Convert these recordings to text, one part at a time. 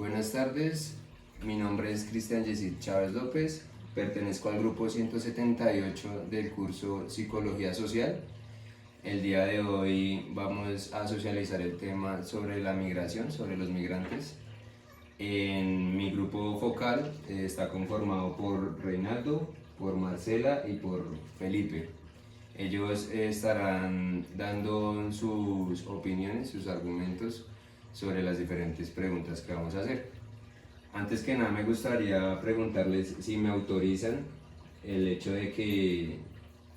Buenas tardes, mi nombre es Cristian Yesid Chávez López, pertenezco al grupo 178 del curso Psicología Social. El día de hoy vamos a socializar el tema sobre la migración, sobre los migrantes. En mi grupo focal está conformado por Reinaldo, por Marcela y por Felipe. Ellos estarán dando sus opiniones, sus argumentos sobre las diferentes preguntas que vamos a hacer. Antes que nada me gustaría preguntarles si me autorizan el hecho de que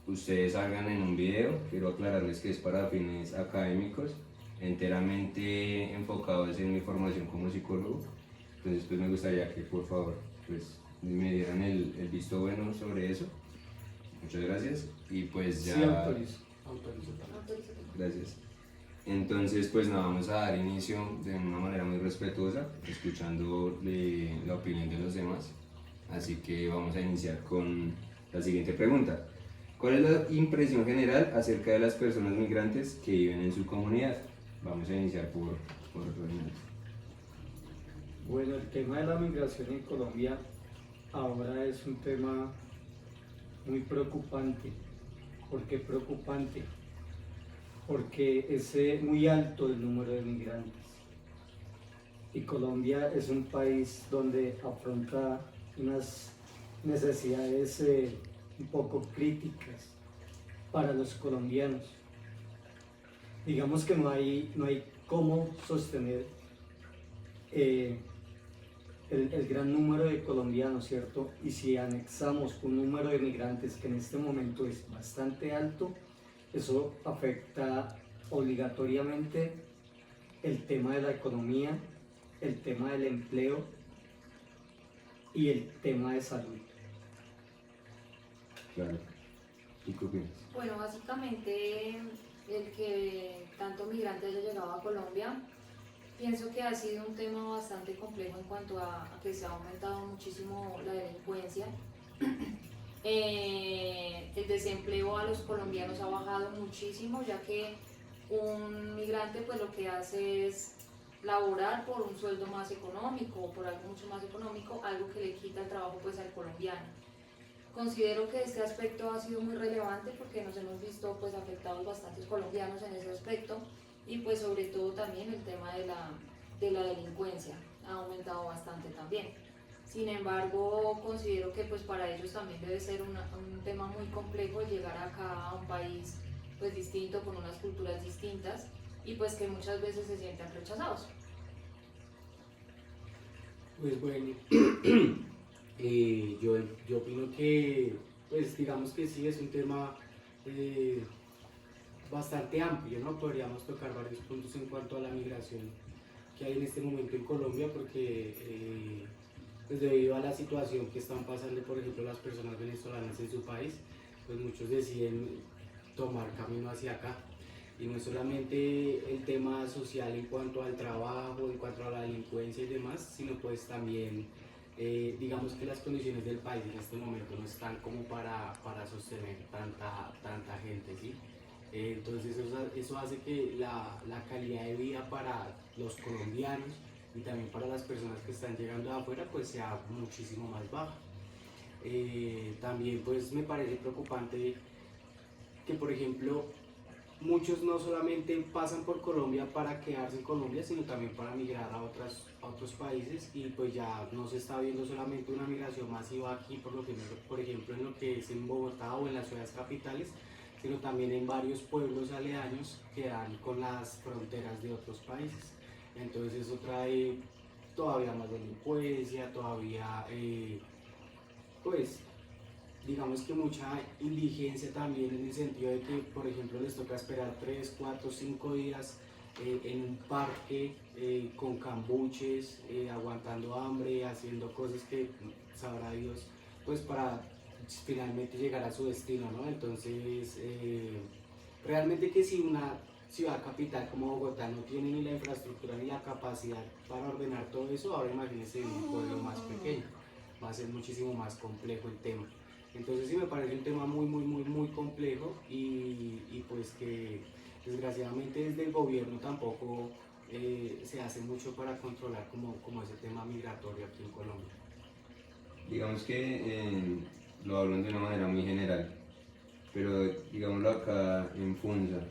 ustedes salgan en un video. Quiero aclararles que es para fines académicos, enteramente enfocados en mi formación como psicólogo. Entonces pues me gustaría que por favor pues me dieran el visto bueno sobre eso. Muchas gracias y pues ya... Sí, autorizo también. Gracias. Entonces, pues nada, vamos a dar inicio de una manera muy respetuosa, escuchando la opinión de los demás. Así que vamos a iniciar con la siguiente pregunta. ¿Cuál es la impresión general acerca de las personas migrantes que viven en su comunidad? Vamos a iniciar por Reinaldo. Bueno, el tema de la migración en Colombia ahora es un tema muy preocupante. ¿Por qué preocupante? Porque es muy alto el número de migrantes. Y Colombia es un país donde afronta unas necesidades un poco críticas para los colombianos. Digamos que no hay cómo sostener el gran número de colombianos, ¿cierto? Y si anexamos un número de migrantes que en este momento es bastante alto, eso afecta obligatoriamente el tema de la economía, el tema del empleo y el tema de salud. Claro. ¿Y qué opinas? Bueno, básicamente el que tanto migrante haya llegado a Colombia, pienso que ha sido un tema bastante complejo en cuanto a que se ha aumentado muchísimo la delincuencia. El desempleo a los colombianos ha bajado muchísimo, ya que un migrante pues lo que hace es laborar por un sueldo más económico o por algo mucho más económico, algo que le quita el trabajo pues al colombiano. Considero que este aspecto ha sido muy relevante porque nos hemos visto pues afectados bastantes colombianos en ese aspecto y pues sobre todo también el tema de la delincuencia ha aumentado bastante también. Sin embargo, considero que pues para ellos también debe ser un tema muy complejo llegar acá a un país pues distinto, con unas culturas distintas y pues que muchas veces se sienten rechazados. Pues bueno, yo opino que, pues digamos que sí, es un tema bastante amplio, ¿no? Podríamos tocar varios puntos en cuanto a la migración que hay en este momento en Colombia, porque pues debido a la situación que están pasando, por ejemplo, las personas venezolanas en su país, pues muchos deciden tomar camino hacia acá. Y no es solamente el tema social en cuanto al trabajo, en cuanto a la delincuencia y demás, sino pues también digamos que las condiciones del país en este momento no están como para sostener tanta gente, ¿sí? Entonces eso hace que la calidad de vida para los colombianos y también para las personas que están llegando de afuera pues sea muchísimo más baja. También pues me parece preocupante que, por ejemplo, muchos no solamente pasan por Colombia para quedarse en Colombia, sino también para migrar a otros países, y pues ya no se está viendo solamente una migración masiva aquí, por ejemplo en lo que es en Bogotá o en las ciudades capitales, sino también en varios pueblos aledaños que dan con las fronteras de otros países. Entonces eso trae todavía más delincuencia, todavía pues digamos que mucha indigencia también, en el sentido de que, por ejemplo, les toca esperar 3, 4, 5 días en un parque con cambuches, aguantando hambre, haciendo cosas que sabrá Dios, pues para finalmente llegar a su destino, ¿no? Entonces, realmente que si una ciudad capital como Bogotá no tiene ni la infraestructura ni la capacidad para ordenar todo eso, ahora imagínense en un pueblo más pequeño, va a ser muchísimo más complejo el tema. Entonces sí me parece un tema muy complejo, y pues que desgraciadamente desde el gobierno tampoco se hace mucho para controlar como ese tema migratorio aquí en Colombia? Digamos que lo hablan de una manera muy general, pero digámoslo acá en Funza,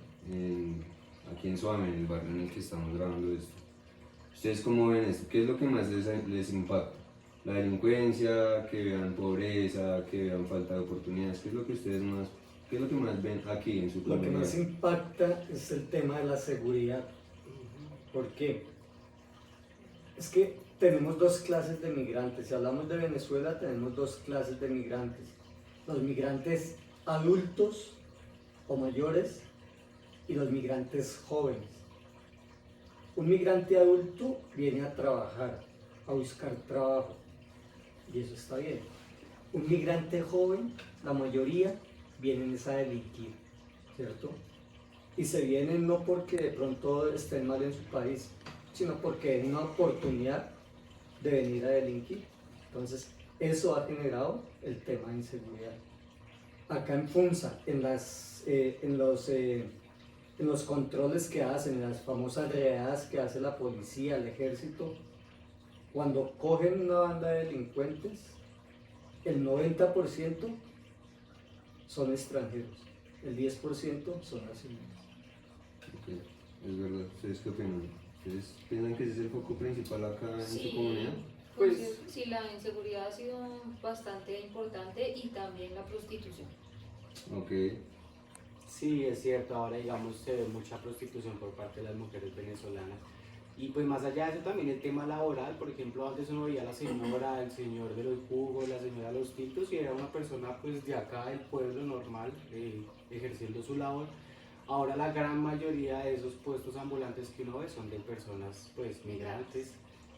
aquí en Suame, en el barrio en el que estamos grabando esto. ¿Ustedes cómo ven esto? ¿Qué es lo que más les impacta? ¿La delincuencia, que vean pobreza, que vean falta de oportunidades? ¿Qué es lo que ustedes más, qué es lo que más ven aquí en su Lo que comunidad? más impacta es el tema de la seguridad. ¿Por qué? Es que tenemos dos clases de migrantes. Si hablamos de Venezuela, tenemos dos clases de migrantes. Los migrantes adultos o mayores y los migrantes jóvenes. Un migrante adulto viene a trabajar, a buscar trabajo, y eso está bien. Un migrante joven, la mayoría, vienen a delinquir, ¿cierto? Y se vienen no porque de pronto estén mal en su país, sino porque es una oportunidad de venir a delinquir. Entonces, eso ha generado el tema de inseguridad. Acá en Funza, en los controles que hacen, en las famosas redadas que hace la policía, el ejército, cuando cogen una banda de delincuentes, el 90% son extranjeros, el 10% son nacionales. Ok, es verdad. ¿Ustedes qué opinan? ¿Ustedes piensan que ese es el foco principal acá en su comunidad? Pues sí, la inseguridad ha sido bastante importante y también la prostitución. Ok, Sí, es cierto, ahora digamos se ve mucha prostitución por parte de las mujeres venezolanas. Y pues más allá de eso también el tema laboral, por ejemplo, antes uno veía a la señora, el señor de los jugos, la señora de los tintos y era una persona pues de acá del pueblo normal, ejerciendo su labor. Ahora la gran mayoría de esos puestos ambulantes que uno ve son de personas pues migrantes.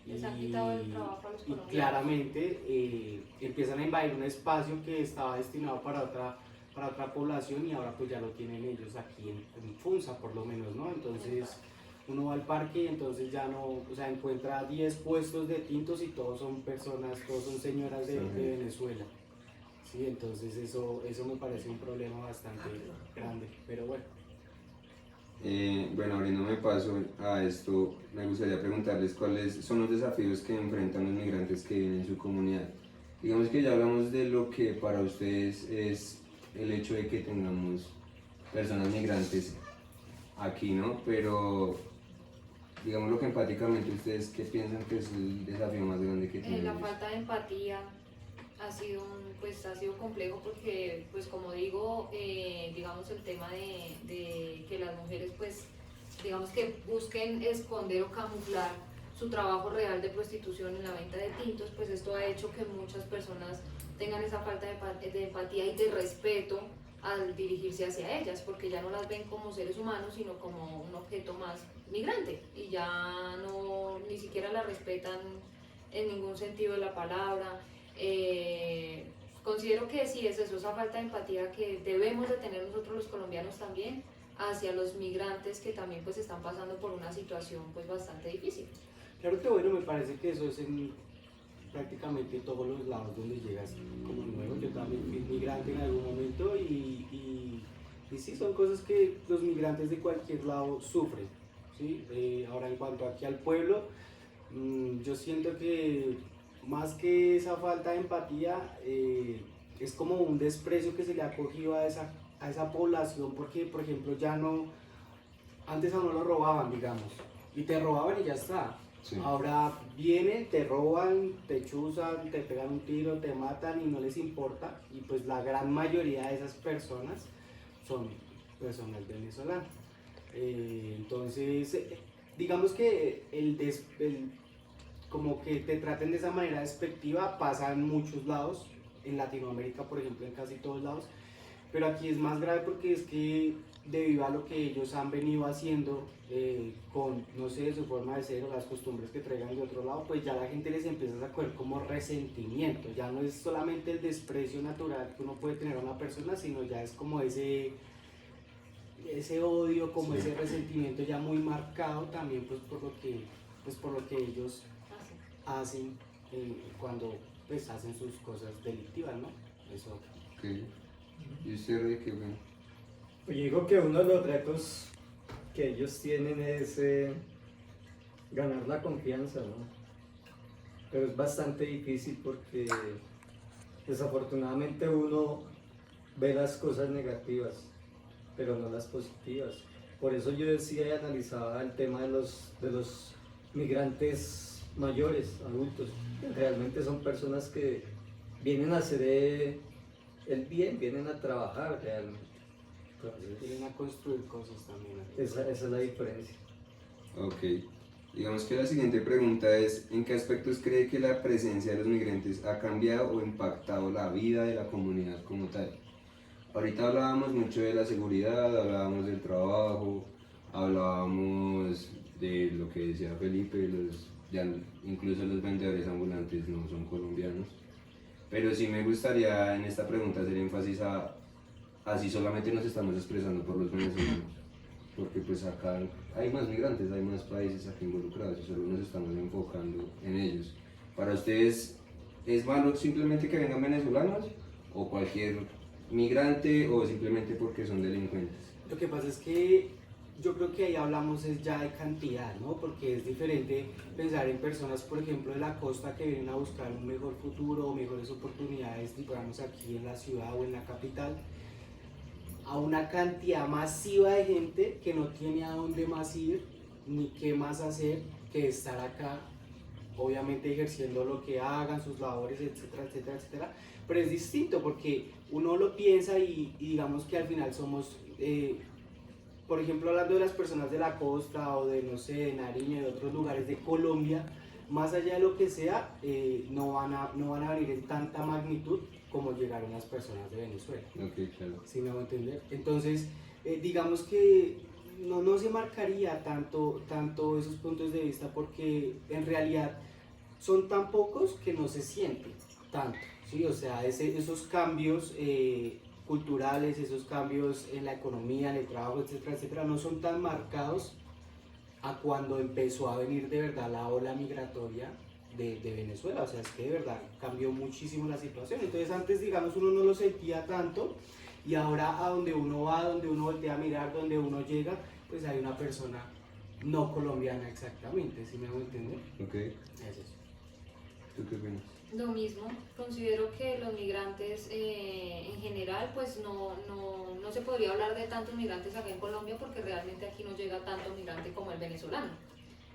Les han quitado el trabajo a los Y colombianos. claramente empiezan a invadir un espacio que estaba destinado para otra población y ahora pues ya lo tienen ellos aquí en Funza por lo menos, ¿no? Entonces uno va al parque y entonces ya no, o sea, encuentra 10 puestos de tintos y todos son personas, todos son señoras de Venezuela. Sí, entonces eso me parece un problema bastante grande, pero bueno. Bueno, abriéndome paso a esto, me gustaría preguntarles cuáles son los desafíos que enfrentan los migrantes que viven en su comunidad. Digamos que ya hablamos de lo que para ustedes es el hecho de que tengamos personas migrantes aquí, ¿no? Pero digamos lo que empáticamente ustedes, ¿qué piensan que es el desafío más grande que tienen La ellos? falta de empatía ha sido complejo porque, pues como digo, digamos el tema de que las mujeres, pues, digamos que busquen esconder o camuflar su trabajo real de prostitución en la venta de tintos, pues esto ha hecho que muchas personas tengan esa falta de empatía y de respeto al dirigirse hacia ellas, porque ya no las ven como seres humanos, sino como un objeto más migrante, y ya no, ni siquiera la respetan en ningún sentido de la palabra. Considero que sí es eso, esa falta de empatía que debemos de tener nosotros los colombianos también hacia los migrantes que también pues están pasando por una situación pues bastante difícil. Claro que bueno, me parece que eso es en prácticamente todos los lados donde llegas como nuevo. Yo también fui migrante en algún momento y sí, son cosas que los migrantes de cualquier lado sufren. ¿Sí? Ahora en cuanto aquí al pueblo, yo siento que más que esa falta de empatía, es como un desprecio que se le ha cogido a esa población porque, por ejemplo, ya no, antes a uno lo robaban, digamos, y te robaban y ya está. Sí. Ahora vienen, te roban, te chuzan, te pegan un tiro, te matan y no les importa. Y pues la gran mayoría de esas personas son personas venezolanas. Entonces, digamos que como que te traten de esa manera despectiva pasa en muchos lados, en Latinoamérica por ejemplo, en casi todos lados, pero aquí es más grave porque es que debido a lo que ellos han venido haciendo con, no sé, su forma de ser o las costumbres que traigan de otro lado, pues ya la gente les empieza a coger como resentimiento, ya no es solamente el desprecio natural que uno puede tener a una persona, sino ya es como ese odio, como ese resentimiento ya muy marcado también pues por lo que ellos hacen cuando pues hacen sus cosas delictivas, ¿no? Eso. Ok. ¿Y usted, Rey, qué bueno? Pues yo digo que uno de los retos que ellos tienen es ganar la confianza, ¿no? Pero es bastante difícil porque desafortunadamente uno ve las cosas negativas, pero no las positivas. Por eso yo decía y analizaba el tema de los migrantes mayores, adultos. Realmente son personas que vienen a hacer el bien, vienen a trabajar realmente. Entonces, Vienen a construir cosas también. esa es la diferencia. Ok. Digamos que la siguiente pregunta es, ¿en qué aspectos cree que la presencia de los migrantes ha cambiado o impactado la vida de la comunidad como tal? Ahorita hablábamos mucho de la seguridad, hablábamos del trabajo, hablábamos de lo que decía Felipe, incluso los vendedores ambulantes no son colombianos. Pero sí me gustaría en esta pregunta hacer énfasis a si solamente nos estamos expresando por los venezolanos, porque pues acá hay más migrantes, hay más países aquí involucrados y solo nos estamos enfocando en ellos. ¿Para ustedes es malo simplemente que vengan venezolanos o cualquier migrante o simplemente porque son delincuentes? Lo que pasa es que yo creo que ahí hablamos es ya de cantidad, ¿no? Porque es diferente pensar en personas, por ejemplo, de la costa que vienen a buscar un mejor futuro o mejores oportunidades, digamos, aquí en la ciudad o en la capital, a una cantidad masiva de gente que no tiene a dónde más ir ni qué más hacer que estar acá, obviamente ejerciendo lo que hagan, sus labores, etcétera, etcétera, etcétera. Pero es distinto porque uno lo piensa y digamos que al final somos, por ejemplo, hablando de las personas de la costa o de, no sé, de Nariño, de otros lugares de Colombia, más allá de lo que sea, no van a venir en tanta magnitud como llegaron las personas de Venezuela. Ok, claro. ¿Sí me hago entender? Entonces, digamos que no se marcaría tanto esos puntos de vista porque en realidad son tan pocos que no se sienten tanto, ¿sí? O sea, esos cambios culturales, esos cambios en la economía, en el trabajo, etcétera, etcétera, no son tan marcados a cuando empezó a venir de verdad la ola migratoria de Venezuela. O sea, es que de verdad cambió muchísimo la situación. Entonces antes, digamos, uno no lo sentía tanto y ahora a donde uno va, donde uno voltea a mirar, donde uno llega, pues hay una persona no colombiana exactamente, ¿sí me hago entender? Ok, Es eso. ¿tú qué opinas? Lo mismo, considero que los migrantes en general, pues no se podría hablar de tantos migrantes acá en Colombia porque realmente aquí no llega tanto migrante como el venezolano.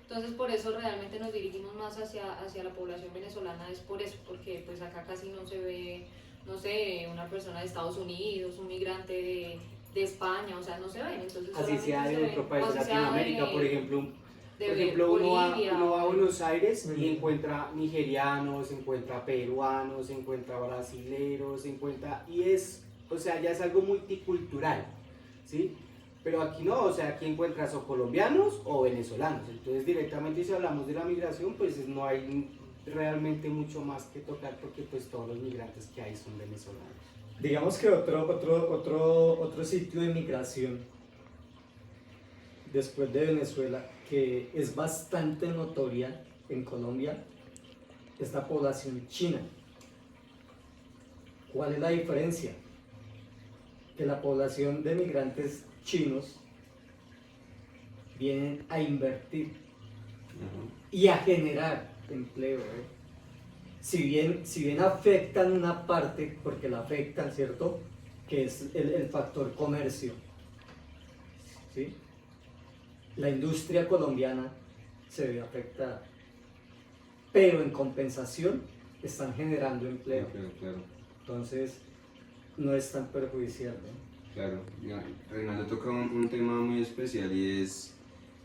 Entonces por eso realmente nos dirigimos más hacia la población venezolana, es por eso, porque pues acá casi no se ve, no sé, una persona de Estados Unidos, un migrante de España, o sea, no se ven. Entonces, Así sea de otro país de Latinoamérica, por ejemplo. Por ejemplo, Bolivia, uno va a Buenos Aires y encuentra nigerianos, encuentra peruanos, encuentra brasileros, y es, o sea, ya es algo multicultural, ¿sí? Pero aquí no, o sea, aquí encuentras o colombianos o venezolanos. Entonces, directamente si hablamos de la migración, pues no hay realmente mucho más que tocar porque pues todos los migrantes que hay son venezolanos. Digamos que otro sitio de migración después de Venezuela que es bastante notoria en Colombia es la población china. ¿Cuál es la diferencia? Que la población de migrantes chinos vienen a invertir y a generar empleo. Si bien afectan una parte, porque la afectan, ¿cierto? Que es el factor comercio, ¿sí? La industria colombiana se ve afectada, pero en compensación están generando empleo. Claro. Entonces, no es tan perjudicial, ¿no? Claro, ya, Reinaldo toca un tema muy especial y es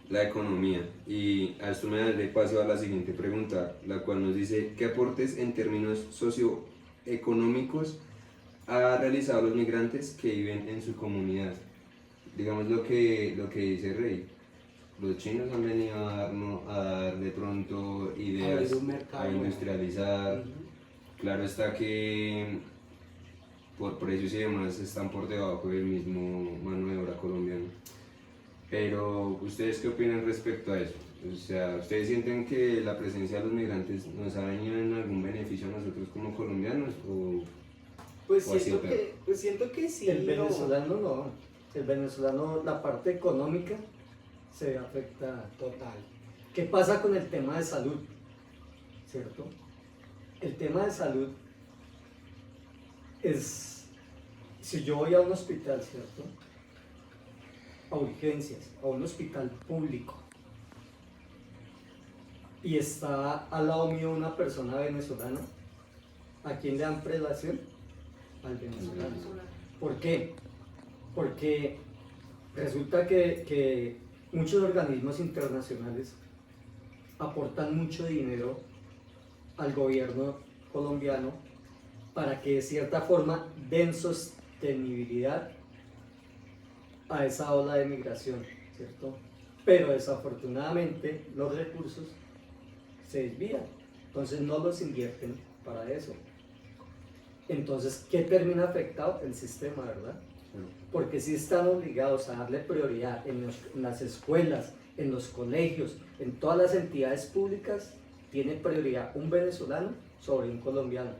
la economía. Y a esto me da el paso a la siguiente pregunta, la cual nos dice, ¿qué aportes en términos socioeconómicos ha realizado los migrantes que viven en su comunidad? Digamos lo que dice Rey. Los chinos han venido a dar de pronto ideas, Abrir un mercado, a industrializar. Ujú. Claro está que por precios y demás están por debajo del mismo mano de obra colombiano. Pero, ¿ustedes qué opinan respecto a eso? O sea, ¿ustedes sienten que la presencia de los migrantes nos ha venido en algún beneficio a nosotros como colombianos? Pues ¿O ha sido siento que sí. El venezolano no. El venezolano, la parte económica se ve afectada. Total. ¿Qué pasa con el tema de salud? ¿Cierto? El tema de salud es, si yo voy a un hospital, ¿cierto? A urgencias, a un hospital público, y está al lado mío una persona venezolana, ¿a quién le dan prelación? Al venezolano. ¿Por qué? Porque resulta que muchos organismos internacionales aportan mucho dinero al gobierno colombiano para que de cierta forma den sostenibilidad a esa ola de migración, ¿cierto? Pero desafortunadamente los recursos se desvían, entonces no los invierten para eso. Entonces, ¿qué termina afectado? El sistema, ¿verdad? Porque si están obligados a darle prioridad en las escuelas, en los colegios, en todas las entidades públicas, tiene prioridad un venezolano sobre un colombiano.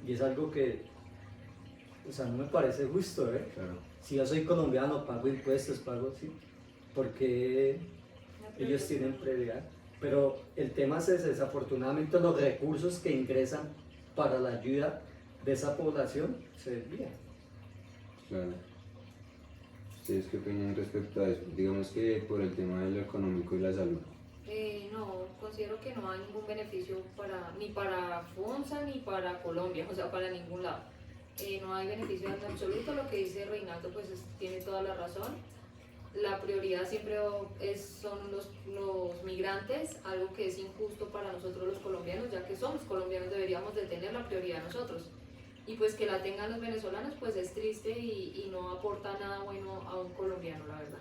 Y es algo que, o sea, no me parece justo, ¿eh? Claro. Si yo soy colombiano, pago impuestos, pago así, porque ellos tienen prioridad. Pero el tema es ese, desafortunadamente los recursos que ingresan para la ayuda de esa población se desvían. Claro. ¿Ustedes qué opinan respecto a eso? Digamos que por el tema de lo económico y la salud. No, considero que no hay ningún beneficio ni para FONSA ni para Colombia, o sea, para ningún lado. No hay beneficio en absoluto. Lo que dice Reinaldo pues tiene toda la razón. La prioridad siempre son los migrantes, algo que es injusto para nosotros los colombianos, ya que somos colombianos, deberíamos de tener la prioridad nosotros. Y pues que la tengan los venezolanos pues es triste y no aporta nada bueno a un colombiano, la verdad.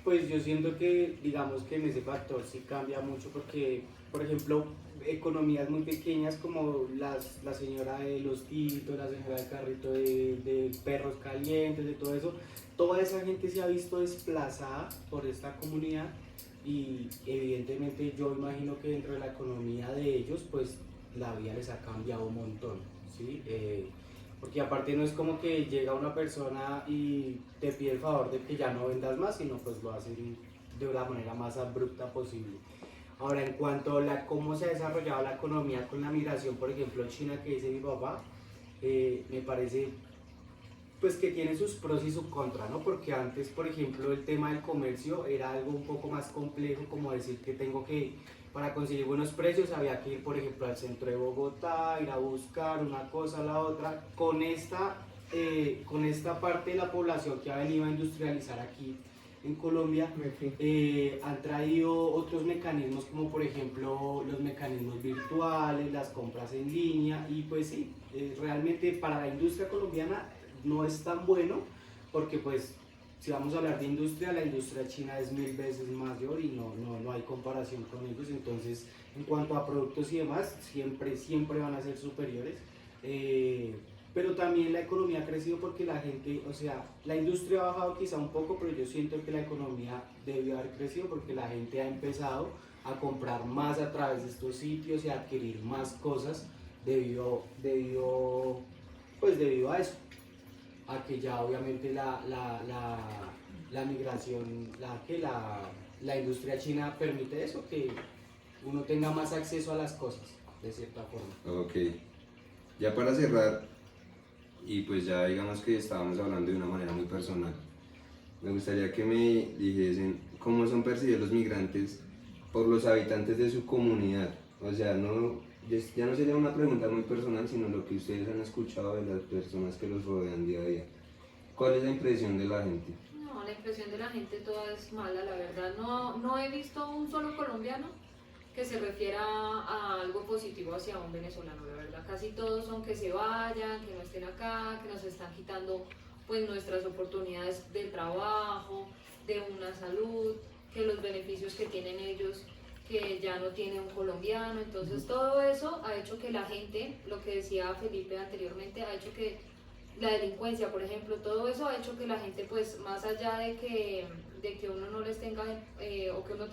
Pues yo siento que, digamos que en ese factor sí cambia mucho porque, por ejemplo, economías muy pequeñas como la señora de los titos, la señora del carrito de perros calientes, de todo eso, toda esa gente se ha visto desplazada por esta comunidad y evidentemente yo imagino que dentro de la economía de ellos, pues la vida les ha cambiado un montón, ¿sí? Porque aparte no es como que llega una persona y te pide el favor de que ya no vendas más, sino pues lo hacen de la manera más abrupta posible. Ahora, en cuanto a cómo se ha desarrollado la economía con la migración, por ejemplo, China, que dice mi papá, me parece pues que tiene sus pros y sus contras, ¿no? Porque antes, por ejemplo, el tema del comercio era algo un poco más complejo, como decir que para conseguir buenos precios había que ir, por ejemplo, al centro de Bogotá, ir a buscar una cosa a la otra. Con esta parte de la población que ha venido a industrializar aquí en Colombia, han traído otros mecanismos como por ejemplo los mecanismos virtuales, las compras en línea y pues sí, realmente para la industria colombiana no es tan bueno porque pues si vamos a hablar de industria, la industria china es 1000 veces mayor y no hay comparación con ellos, entonces en cuanto a productos y demás siempre van a ser superiores. Pero también la economía ha crecido porque la gente, o sea, la industria ha bajado quizá un poco, pero yo siento que la economía debió haber crecido porque la gente ha empezado a comprar más a través de estos sitios y a adquirir más cosas debido a eso, a que ya obviamente la migración, la industria china permite eso, que uno tenga más acceso a las cosas, de cierta forma. Ok. Ya para cerrar, y pues ya digamos que estábamos hablando de una manera muy personal, me gustaría que me dijesen cómo son percibidos los migrantes por los habitantes de su comunidad. O sea, ya no sería una pregunta muy personal, sino lo que ustedes han escuchado de las personas que los rodean día a día. ¿Cuál es la impresión de la gente? No, la impresión de la gente toda es mala, la verdad. No he visto un solo colombiano que se refiera a algo positivo hacia un venezolano, la verdad. Casi todos son que se vayan, que no estén acá, que nos están quitando pues nuestras oportunidades de trabajo, de una salud, que los beneficios que tienen ellos que ya no tiene un colombiano. Entonces todo eso ha hecho que la gente, lo que decía Felipe anteriormente, ha hecho que la delincuencia, por ejemplo, todo eso ha hecho que la gente, pues más allá de que uno no les tenga, o que uno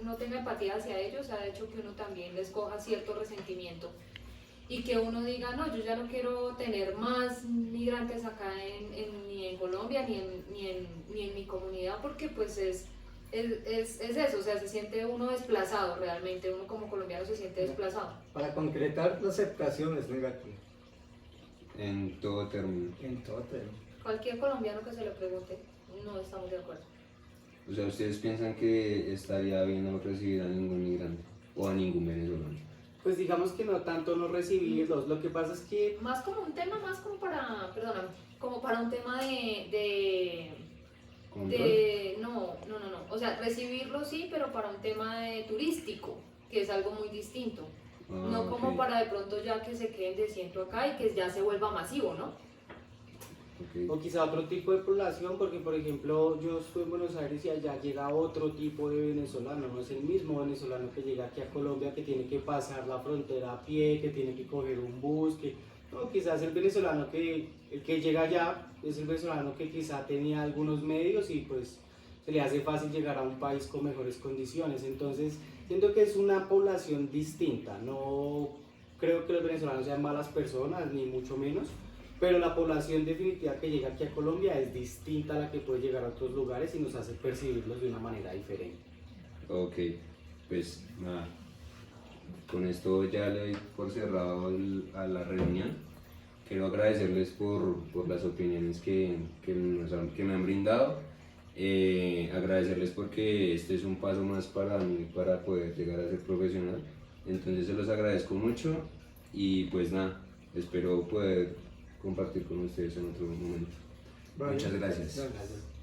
no tenga empatía hacia ellos, ha hecho que uno también les coja cierto resentimiento y que uno diga, no, yo ya no quiero tener más migrantes acá ni en Colombia, ni en mi comunidad, porque pues es es eso, o sea, se siente uno desplazado realmente, uno como colombiano se siente desplazado. Para concretar, la aceptación es negativa, En todo término. en todo término. Cualquier colombiano que se le pregunte, no estamos de acuerdo. O sea, ¿ustedes piensan que estaría bien no recibir a ningún migrante o a ningún venezolano? Pues digamos que no tanto no recibirlos, lo que pasa es que Más como un tema, más como para, perdóname, como para un tema no, o sea, recibirlo sí, pero para un tema de turístico, que es algo muy distinto. Ah, No como ok, para de pronto ya que se queden de ciento acá y que ya se vuelva masivo, ¿no? ok. o quizá otro tipo de población, porque por ejemplo yo estuve en Buenos Aires y allá llega otro tipo de venezolano, no es el mismo venezolano que llega aquí a Colombia, que tiene que pasar la frontera a pie, que tiene que coger un bus, no, quizás el venezolano el que llega allá es el venezolano que quizá tenía algunos medios y pues se le hace fácil llegar a un país con mejores condiciones, entonces siento que es una población distinta, no creo que los venezolanos sean malas personas, ni mucho menos, pero la población definitiva que llega aquí a Colombia es distinta a la que puede llegar a otros lugares y nos hace percibirlos de una manera diferente. Ok, pues nada, con esto ya le doy por cerrado a la reunión. Quiero agradecerles por las opiniones que me han brindado. Agradecerles porque este es un paso más para mí para poder llegar a ser profesional. Entonces se los agradezco mucho y pues nada, espero poder compartir con ustedes en otro momento. Vale. Muchas gracias. Gracias. Gracias.